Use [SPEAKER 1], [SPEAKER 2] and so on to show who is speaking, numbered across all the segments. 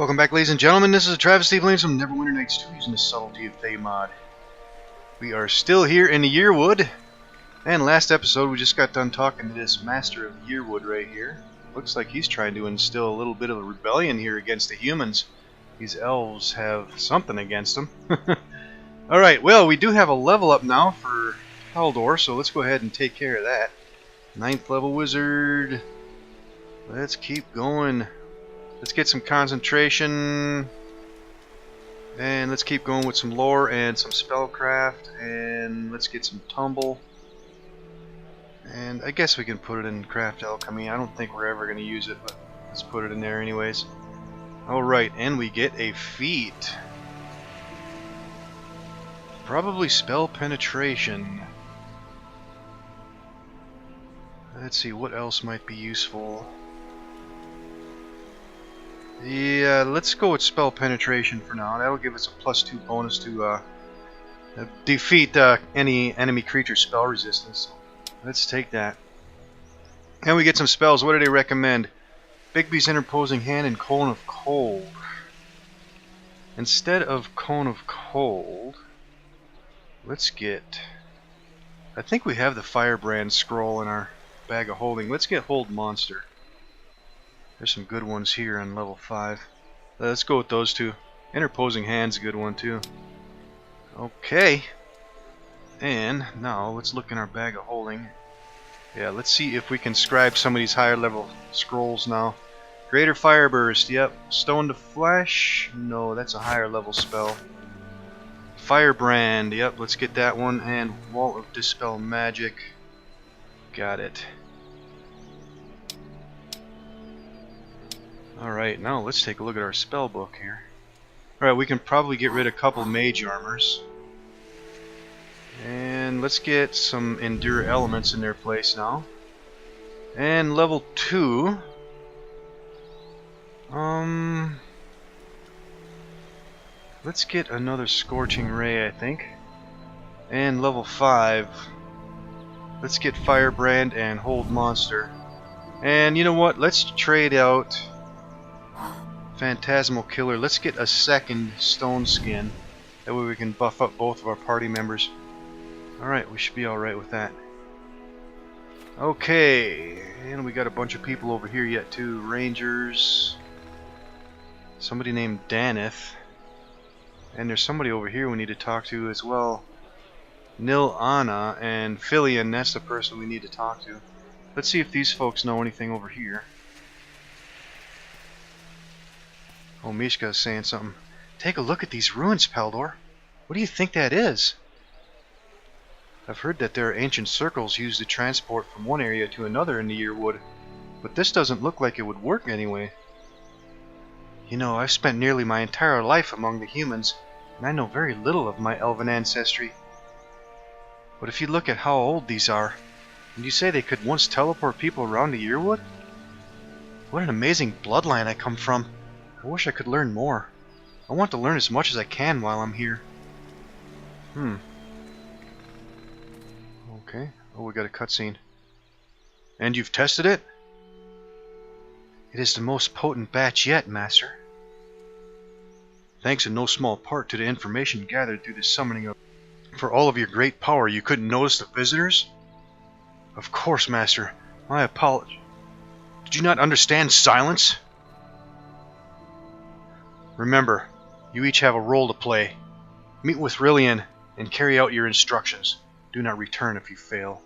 [SPEAKER 1] Welcome back, ladies and gentlemen. This is AhTravesty playing some Neverwinter Nights 2 using the Subtlety of Thay mod. We are still here in the Yearwood, and last episode we just got done talking to this Master of the Yearwood right here. Looks like he's trying to instill a little bit of a rebellion here against the humans. These elves have something against them. Alright, well, we do have a level up now for Haldor, so let's go ahead and take care of that. 9th level wizard. Let's keep going. Let's get some concentration, and let's keep going with some lore and some spellcraft, and let's get some tumble. And I guess we can put it in craft alchemy. I don't think we're ever going to use it, but let's put it in there anyways. Alright, and we get a feat. Probably spell penetration. Let's see, what else might be useful. Yeah, let's go with spell penetration for now. That'll give us a +2 bonus to defeat any enemy creature spell resistance. Let's take that. And we get some spells. What do they recommend? Bigby's Interposing Hand and Cone of Cold. Instead of Cone of Cold, let's get... I think we have the Firebrand scroll in our bag of holding. Let's get Hold Monster. There's some good ones here on level 5. Let's go with those two. Interposing Hand's a good one too. Okay. And now let's look in our bag of holding. Yeah, let's see if we can scribe some of these higher level scrolls now. Greater Fire Burst, yep. Stone to Flesh, no, that's a higher level spell. Firebrand, yep, let's get that one. And Wall of Dispel Magic. Got it. Alright, now let's take a look at our spell book here. Alright, we can probably get rid of a couple mage armors. And let's get some Endure Elements in their place now. And level 2. Let's get another Scorching Ray, I think. And level 5. Let's get Firebrand and Hold Monster. And you know what? Let's trade out Phantasmal Killer. Let's get a second Stone Skin. That way we can buff up both of our party members. Alright, we should be alright with that. Okay, and we got a bunch of people over here yet too. Rangers. Somebody named Daneth. And there's somebody over here we need to talk to as well. Nil Anna and Filian, that's the person we need to talk to. Let's see if these folks know anything over here. Oh, Mishka's saying something. Take a look at these ruins, Paldor. What do you think that is? I've heard that there are ancient circles used to transport from one area to another in the Yearwood, but this doesn't look like it would work anyway. You know, I've spent nearly my entire life among the humans, and I know very little of my elven ancestry. But if you look at how old these are, and you say they could once teleport people around the Yearwood? What an amazing bloodline I come from. I wish I could learn more. I want to learn as much as I can while I'm here. Okay. Oh, we got a cutscene. And you've tested it? It is the most potent batch yet, Master. Thanks in no small part to the information gathered through the summoning of... For all of your great power, you couldn't notice the visitors? Of course, Master. My apologies. Did you not understand silence? Remember, you each have a role to play. Meet with Rillian and carry out your instructions. Do not return if you fail.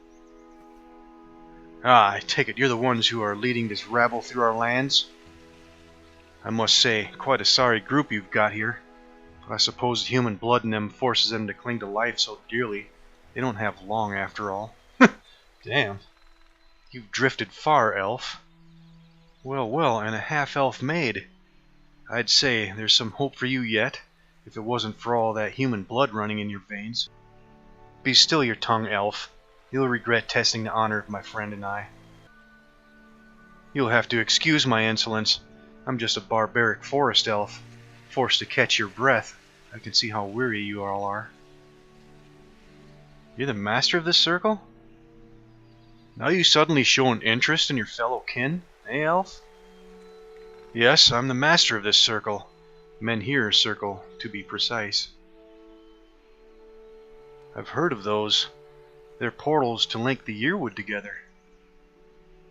[SPEAKER 1] Ah, I take it you're the ones who are leading this rabble through our lands? I must say, quite a sorry group you've got here. But I suppose the human blood in them forces them to cling to life so dearly. They don't have long after all. Damn. You've drifted far, elf. Well, well, and a half-elf maid. I'd say there's some hope for you yet, if it wasn't for all that human blood running in your veins. Be still your tongue, elf. You'll regret testing the honor of my friend and I. You'll have to excuse my insolence. I'm just a barbaric forest elf, forced to catch your breath. I can see how weary you all are. You're the master of this circle? Now you suddenly show an interest in your fellow kin, eh, elf? Yes, I'm the master of this circle. Menhir circle, to be precise. I've heard of those. They're portals to link the yearwood together.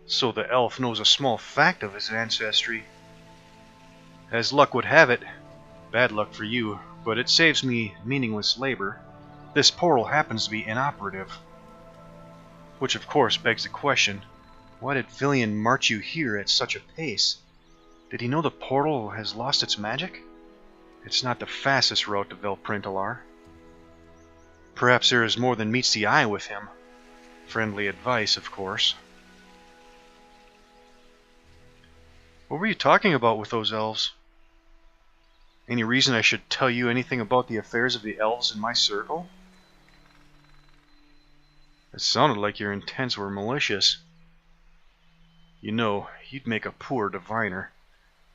[SPEAKER 1] So the elf knows a small fact of his ancestry. As luck would have it, bad luck for you, but it saves me meaningless labor. This portal happens to be inoperative. Which of course begs the question, why did Villian march you here at such a pace? Did he know the portal has lost its magic? It's not the fastest route to Velprintalar. Perhaps there is more than meets the eye with him. Friendly advice, of course. What were you talking about with those elves? Any reason I should tell you anything about the affairs of the elves in my circle? It sounded like your intents were malicious. You know, you'd make a poor diviner.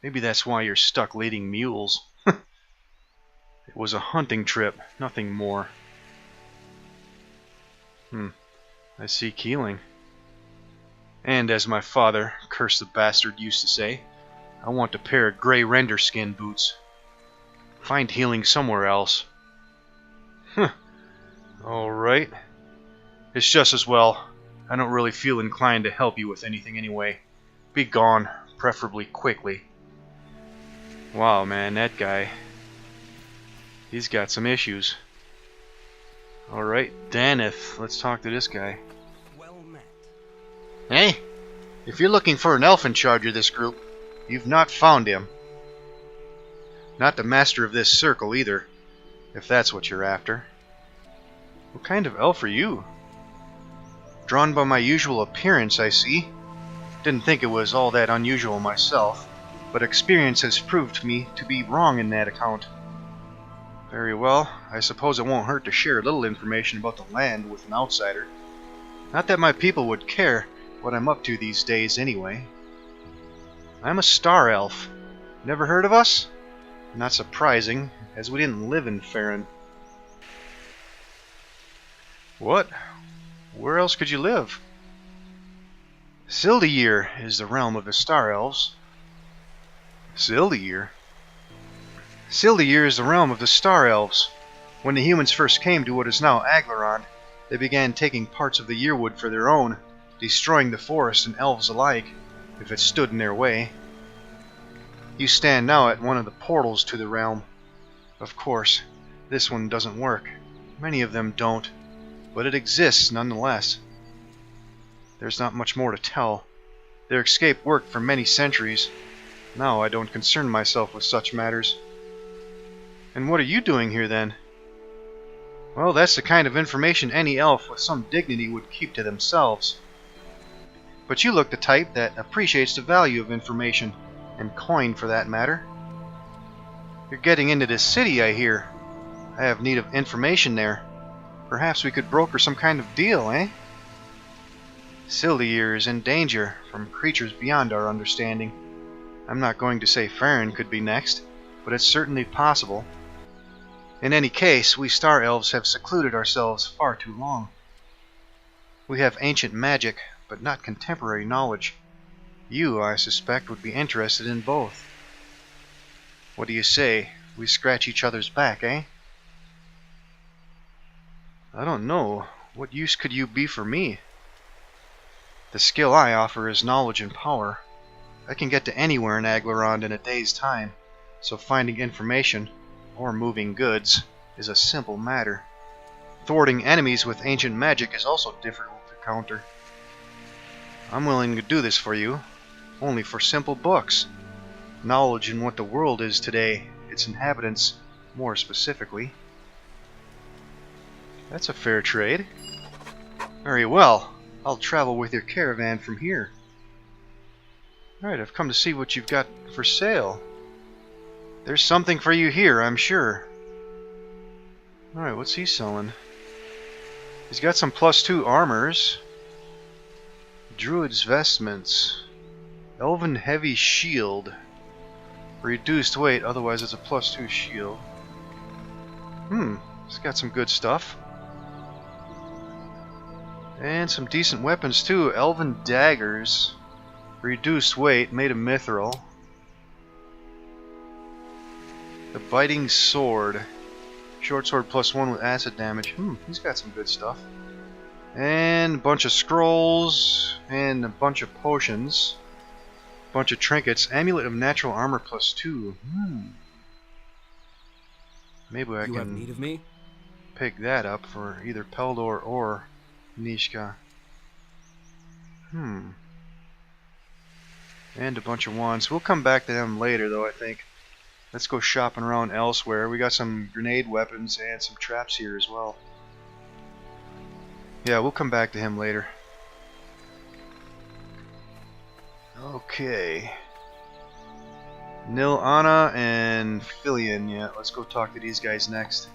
[SPEAKER 1] Maybe that's why you're stuck leading mules. It was a hunting trip, nothing more. I see Keeling. And as my father, curse the bastard, used to say, I want a pair of grey render skin boots. Find healing somewhere else. Alright. It's just as well. I don't really feel inclined to help you with anything anyway. Be gone, preferably quickly. Wow, man, that guy. He's got some issues. Alright, Daneth, let's talk to this guy.
[SPEAKER 2] Well met.
[SPEAKER 1] Hey, if you're looking for an elf in charge of this group, you've not found him. Not the master of this circle either, if that's what you're after. What kind of elf are you? Drawn by my usual appearance, I see. Didn't think it was all that unusual myself, but experience has proved me to be wrong in that account. Very well, I suppose it won't hurt to share a little information about the land with an outsider. Not that my people would care what I'm up to these days anyway. I'm a star elf. Never heard of us? Not surprising, as we didn't live in Farron. What? Where else could you live? Sildayear is the realm of the Star Elves. Sildayear? Sildayear is the realm of the Star Elves. When the humans first came to what is now Aglarond, they began taking parts of the yearwood for their own, destroying the forest and elves alike, if it stood in their way. You stand now at one of the portals to the realm. Of course, this one doesn't work. Many of them don't, but it exists nonetheless. There's not much more to tell. Their escape worked for many centuries. Now I don't concern myself with such matters. And what are you doing here then? Well, that's the kind of information any elf with some dignity would keep to themselves. But you look the type that appreciates the value of information, and coin for that matter. You're getting into this city, I hear. I have need of information there. Perhaps we could broker some kind of deal, eh? Sildayear is in danger from creatures beyond our understanding. I'm not going to say Farron could be next, but it's certainly possible. In any case, we Star Elves have secluded ourselves far too long. We have ancient magic, but not contemporary knowledge. You, I suspect, would be interested in both. What do you say? We scratch each other's back, eh? I don't know. What use could you be for me? The skill I offer is knowledge and power. I can get to anywhere in Aglarond in a day's time, so finding information, or moving goods, is a simple matter. Thwarting enemies with ancient magic is also difficult to counter. I'm willing to do this for you, only for simple books. Knowledge in what the world is today, its inhabitants, more specifically. That's a fair trade. Very well. I'll travel with your caravan from here. Alright, I've come to see what you've got for sale. There's something for you here, I'm sure. Alright, what's he selling? He's got some +2 armors. Druid's vestments. Elven heavy shield. Reduced weight, otherwise it's a +2 shield. He's got some good stuff. And some decent weapons too. Elven daggers. Reduced weight, made of mithril. The biting sword. Short sword +1 with acid damage. He's got some good stuff. And a bunch of scrolls. And a bunch of potions. A bunch of trinkets. Amulet of natural armor +2. Maybe I
[SPEAKER 2] You have
[SPEAKER 1] can
[SPEAKER 2] need of me?
[SPEAKER 1] pick that up for either Peldor or Nishka. And a bunch of wands. We'll come back to them later, though, I think. Let's go shopping around elsewhere. We got some grenade weapons and some traps here as well. Yeah, we'll come back to him later. Okay. Nil Anna and Filian. Yeah, let's go talk to these guys next.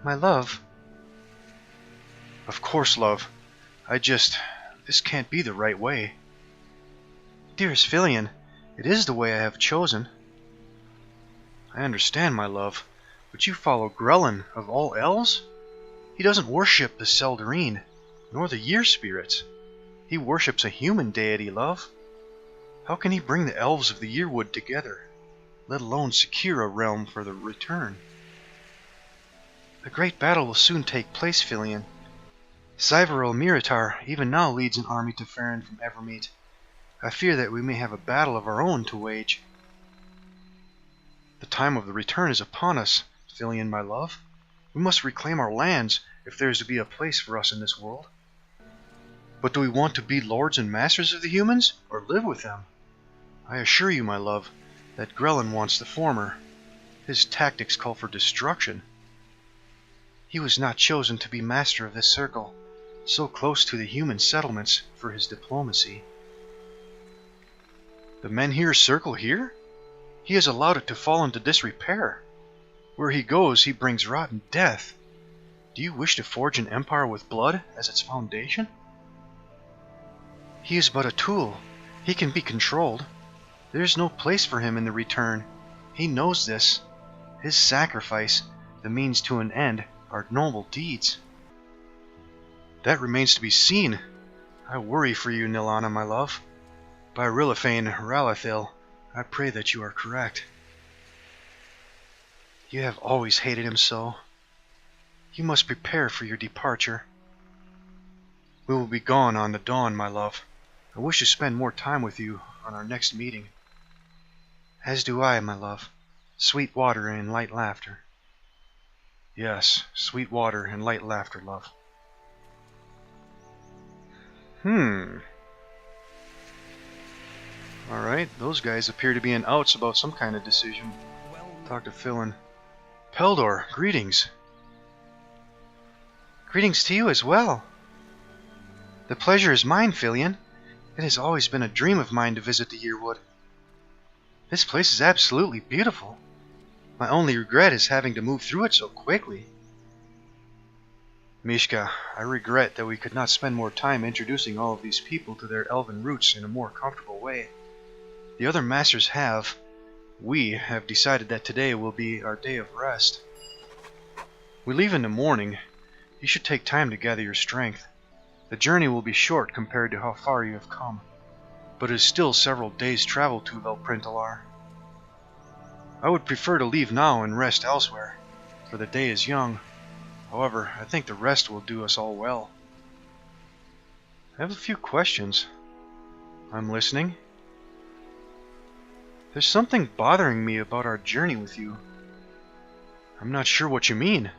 [SPEAKER 1] My love. Of course, love. This can't be the right way. Dearest Filian, it is the way I have chosen. I understand, my love, but you follow Grelin of all elves? He doesn't worship the Seldarine, nor the Year Spirits. He worships a human deity, love. How can he bring the elves of the Yearwood together, let alone secure a realm for the return? The great battle will soon take place, Filian. Cyvaril Miritar even now leads an army to Farron from Evermeet. I fear that we may have a battle of our own to wage. The time of the return is upon us, Filian, my love. We must reclaim our lands if there is to be a place for us in this world. But do we want to be lords and masters of the humans, or live with them? I assure you, my love, that Grelin wants the former. His tactics call for destruction. He was not chosen to be master of this circle, so close to the human settlements, for his diplomacy. The men here circle here? He has allowed it to fall into disrepair. Where he goes, he brings rot and death. Do you wish to forge an empire with blood as its foundation? He is but a tool. He can be controlled. There is no place for him in the return. He knows this. His sacrifice, the means to an end, are noble deeds. That remains to be seen. I worry for you, Nilana, my love. By Rilliphane Ralathil, I pray that you are correct. You have always hated him so. You must prepare for your departure. We will be gone on the dawn, my love. I wish to spend more time with you on our next meeting. As do I, my love. Sweet water and light laughter. Yes, sweet water and light laughter, love. Alright, those guys appear to be in outs about some kind of decision. Talk to Philin. Peldor, greetings. Greetings to you as well. The pleasure is mine, Filian. It has always been a dream of mine to visit the Yearwood. This place is absolutely beautiful. My only regret is having to move through it so quickly. Mishka, I regret that we could not spend more time introducing all of these people to their elven roots in a more comfortable way. The other masters have. We have decided that today will be our day of rest. We leave in the morning. You should take time to gather your strength. The journey will be short compared to how far you have come, but it is still several days' travel to Velprintalar. I would prefer to leave now and rest elsewhere, for the day is young. However, I think the rest will do us all well. I have a few questions. I'm listening. There's something bothering me about our journey with you. I'm not sure what you mean.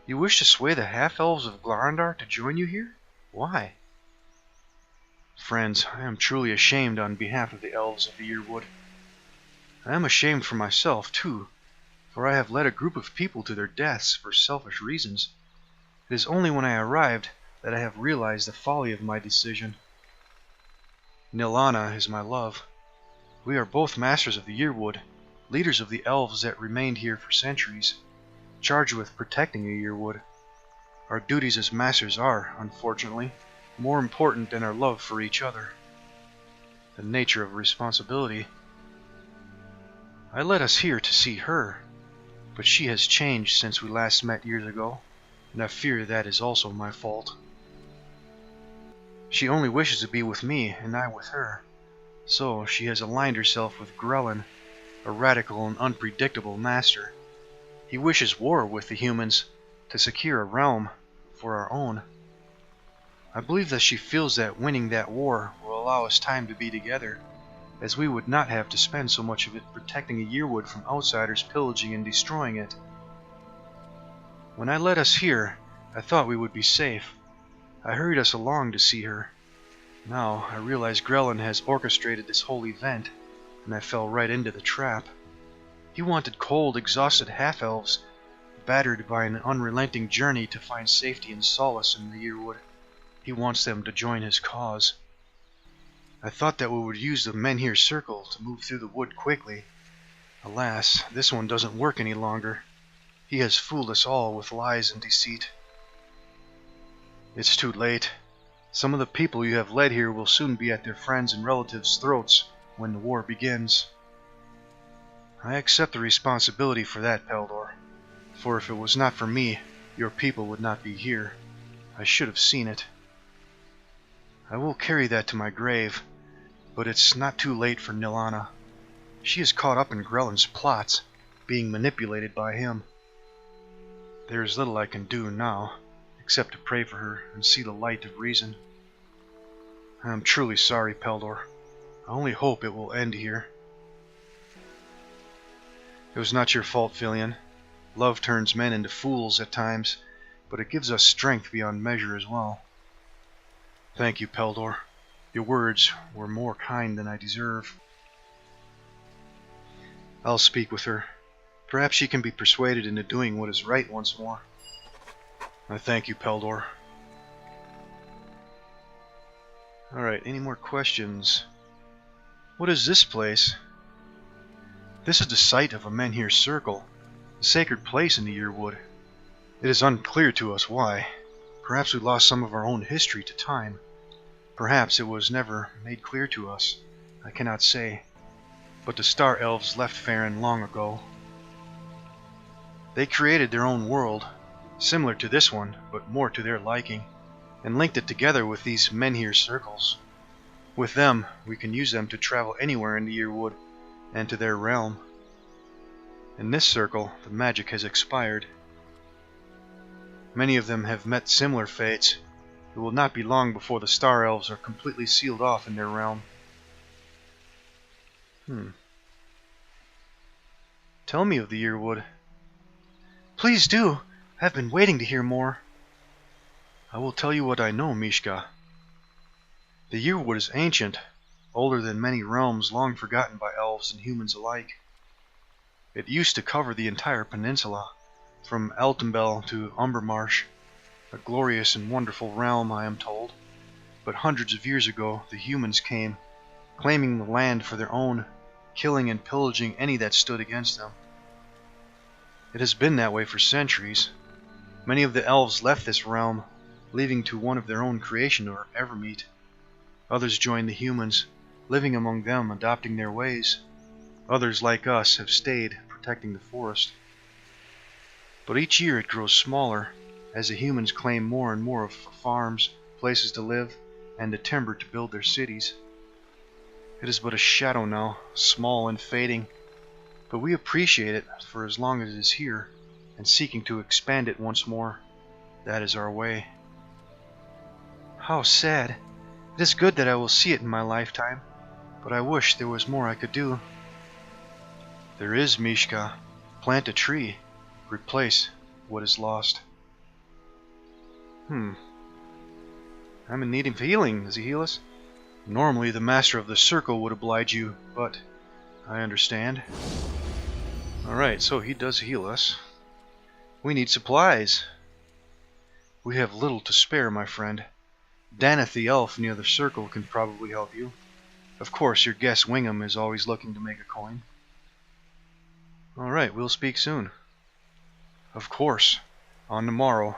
[SPEAKER 1] You wish to sway the half-elves of Glarandar to join you here? Why? Friends, I am truly ashamed on behalf of the elves of the Yearwood. I am ashamed for myself, too, for I have led a group of people to their deaths for selfish reasons. It is only when I arrived that I have realized the folly of my decision. Nilana is my love. We are both masters of the Yearwood, leaders of the elves that remained here for centuries, charged with protecting the Yearwood. Our duties as masters are, unfortunately, more important than our love for each other. The nature of responsibility. I led us here to see her, but she has changed since we last met years ago, and I fear that is also my fault. She only wishes to be with me, and I with her. So she has aligned herself with Grelin, a radical and unpredictable master. He wishes war with the humans to secure a realm for our own. I believe that she feels that winning that war will allow us time to be together, as we would not have to spend so much of it protecting a yearwood from outsiders pillaging and destroying it. When I led us here, I thought we would be safe. I hurried us along to see her. Now I realize Grelin has orchestrated this whole event, and I fell right into the trap. He wanted cold, exhausted half-elves, battered by an unrelenting journey to find safety and solace in the yearwood. He wants them to join his cause. I thought that we would use the Menhir Circle to move through the wood quickly. Alas, this one doesn't work any longer. He has fooled us all with lies and deceit. It's too late. Some of the people you have led here will soon be at their friends' and relatives' throats when the war begins. I accept the responsibility for that, Peldor, for if it was not for me, your people would not be here. I should have seen it. I will carry that to my grave, but it's not too late for Nilana. She is caught up in Grelin's plots, being manipulated by him. There is little I can do now, except to pray for her and see the light of reason. I am truly sorry, Peldor. I only hope it will end here. It was not your fault, Filion. Love turns men into fools at times, but it gives us strength beyond measure as well. Thank you, Peldor. Your words were more kind than I deserve. I'll speak with her. Perhaps she can be persuaded into doing what is right once more. I thank you, Peldor. Alright, any more questions? What is this place? This is the site of a Menhir Circle, a sacred place in the Yearwood. It is unclear to us why. Perhaps we lost some of our own history to time. Perhaps it was never made clear to us. I cannot say. But the Star Elves left Farron long ago. They created their own world, similar to this one, but more to their liking, and linked it together with these Menhir Circles. With them, we can use them to travel anywhere in the Yearwood, and to their realm. In this circle, the magic has expired. Many of them have met similar fates. It will not be long before the Star Elves are completely sealed off in their realm. Tell me of the Yearwood. Please do. I've been waiting to hear more. I will tell you what I know, Mishka. The Yearwood is ancient, older than many realms long forgotten by elves and humans alike. It used to cover the entire peninsula, from Eltenbell to Umbermarsh. A glorious and wonderful realm, I am told. But hundreds of years ago, the humans came, claiming the land for their own, killing and pillaging any that stood against them. It has been that way for centuries. Many of the elves left this realm, leaving to one of their own creation or Evermeet. Others joined the humans, living among them, adopting their ways. Others, like us, have stayed, protecting the forest. But each year it grows smaller, as the humans claim more and more of farms, places to live, and the timber to build their cities. It is but a shadow now, small and fading, but we appreciate it for as long as it is here, and seeking to expand it once more. That is our way. How sad. It is good that I will see it in my lifetime, but I wish there was more I could do. There is, Mishka. Plant a tree. Replace what is lost. I'm in need of healing. Does he heal us? Normally the Master of the Circle would oblige you, but I understand. Alright, so he does heal us. We need supplies. We have little to spare, my friend. Daneth the elf near the circle can probably help you. Of course, your guest Wingham is always looking to make a coin. Alright, we'll speak soon. Of course. On the morrow.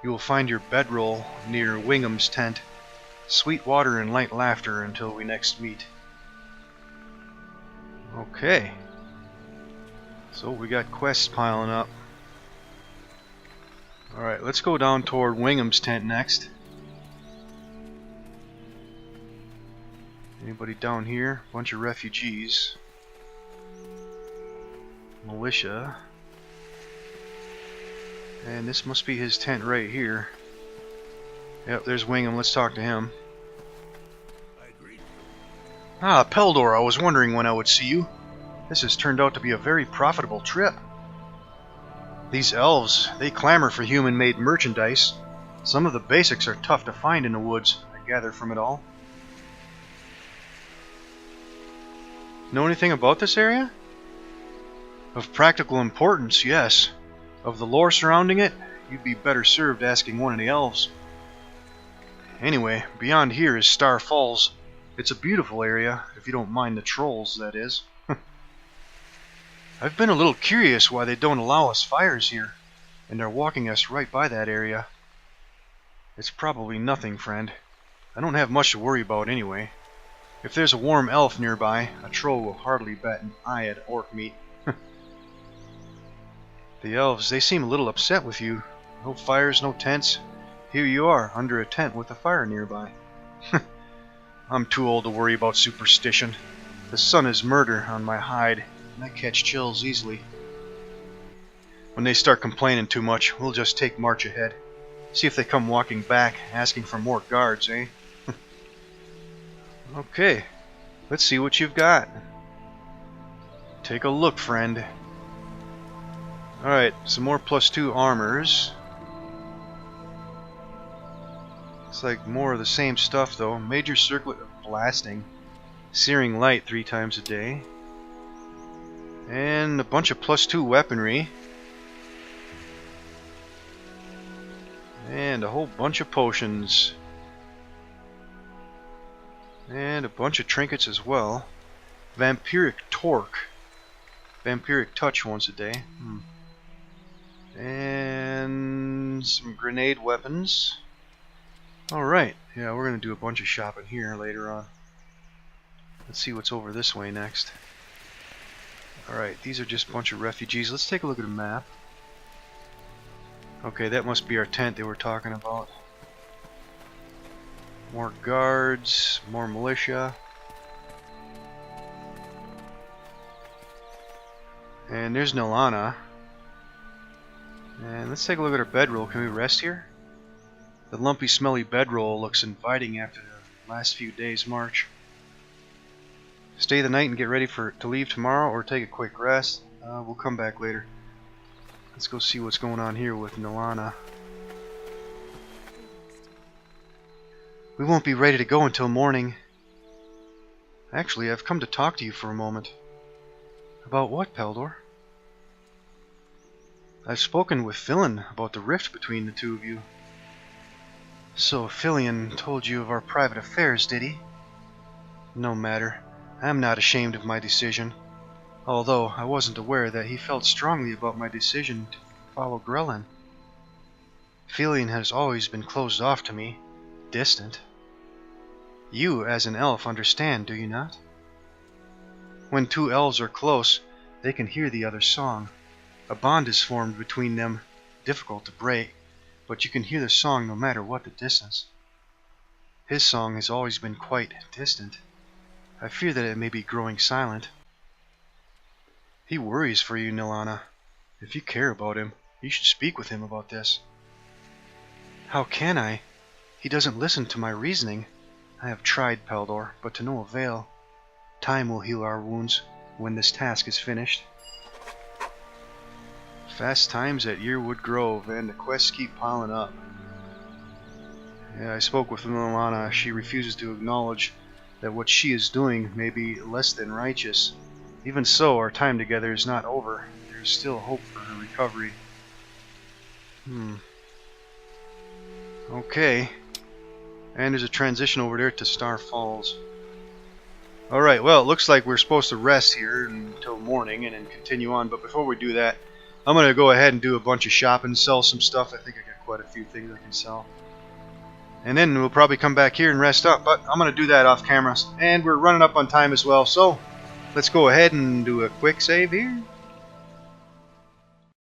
[SPEAKER 1] You will find your bedroll near Wingham's tent. Sweet water and light laughter until we next meet. Okay. So we got quests piling up. Alright, let's go down toward Wingham's tent next. Anybody down here? Bunch of refugees. Militia. And this must be his tent right here. Yep, there's Wingham. Let's talk to him. Ah, Peldor, I was wondering when I would see you. This has turned out to be a very profitable trip. These elves, they clamor for human-made merchandise. Some of the basics are tough to find in the woods, I gather from it all. Know anything about this area? Of practical importance, yes. Of the lore surrounding it, you'd be better served asking one of the elves. Anyway, beyond here is Star Falls. It's a beautiful area, if you don't mind the trolls, that is. I've been a little curious why they don't allow us fires here, and they're walking us right by that area. It's probably nothing, friend. I don't have much to worry about anyway. If there's a warm elf nearby, a troll will hardly bat an eye at orc meat. The elves, they seem a little upset with you. No fires, no tents. Here you are, under a tent with a fire nearby. I'm too old to worry about superstition. The sun is murder on my hide, and I catch chills easily. When they start complaining too much, we'll just take march ahead. See if they come walking back, asking for more guards, eh? Okay, let's see what you've got. Take a look, friend. Alright, some more +2 armors. It's like more of the same stuff though. Major circlet of blasting. Searing light 3 times a day. And a bunch of +2 weaponry. And a whole bunch of potions. And a bunch of trinkets as well. Vampiric torque. Vampiric touch once a day. And some grenade weapons. Alright, yeah, we're going to do a bunch of shopping here later on. Let's see what's over this way next. Alright, these are just a bunch of refugees. Let's take a look at a map. Okay, that must be our tent they were talking about. More guards, more militia. And there's Nilana. And let's take a look at our bedroll. Can we rest here? The lumpy, smelly bedroll looks inviting after the last few days' march. Stay the night and get ready to leave tomorrow, or take a quick rest. We'll come back later. Let's go see what's going on here with Nilana. We won't be ready to go until morning. Actually, I've come to talk to you for a moment. About what, Peldor? I've spoken with Fillin about the rift between the two of you. So Filion told you of our private affairs, did he? No matter. I am not ashamed of my decision, although I wasn't aware that he felt strongly about my decision to follow Grelin. Filion has always been closed off to me, distant. You, as an elf, understand, do you not? When two elves are close, they can hear the other's song. A bond is formed between them, difficult to break, but you can hear the song no matter what the distance. His song has always been quite distant. I fear that it may be growing silent. He worries for you, Nilana. If you care about him, you should speak with him about this. How can I? He doesn't listen to my reasoning. I have tried, Peldor, but to no avail. Time will heal our wounds when this task is finished. Fast times at Yearwood Grove, and the quests keep piling up. Yeah, I spoke with Nilana. She refuses to acknowledge that what she is doing may be less than righteous. Even so, our time together is not over. There is still hope for her recovery. Okay. And there's a transition over there to Star Falls. Alright, well, it looks like we're supposed to rest here until morning and then continue on. But before we do that, I'm going to go ahead and do a bunch of shopping, sell some stuff. I think I got quite a few things I can sell. And then we'll probably come back here and rest up. But I'm going to do that off camera. And we're running up on time as well. So let's go ahead and do a quick save here.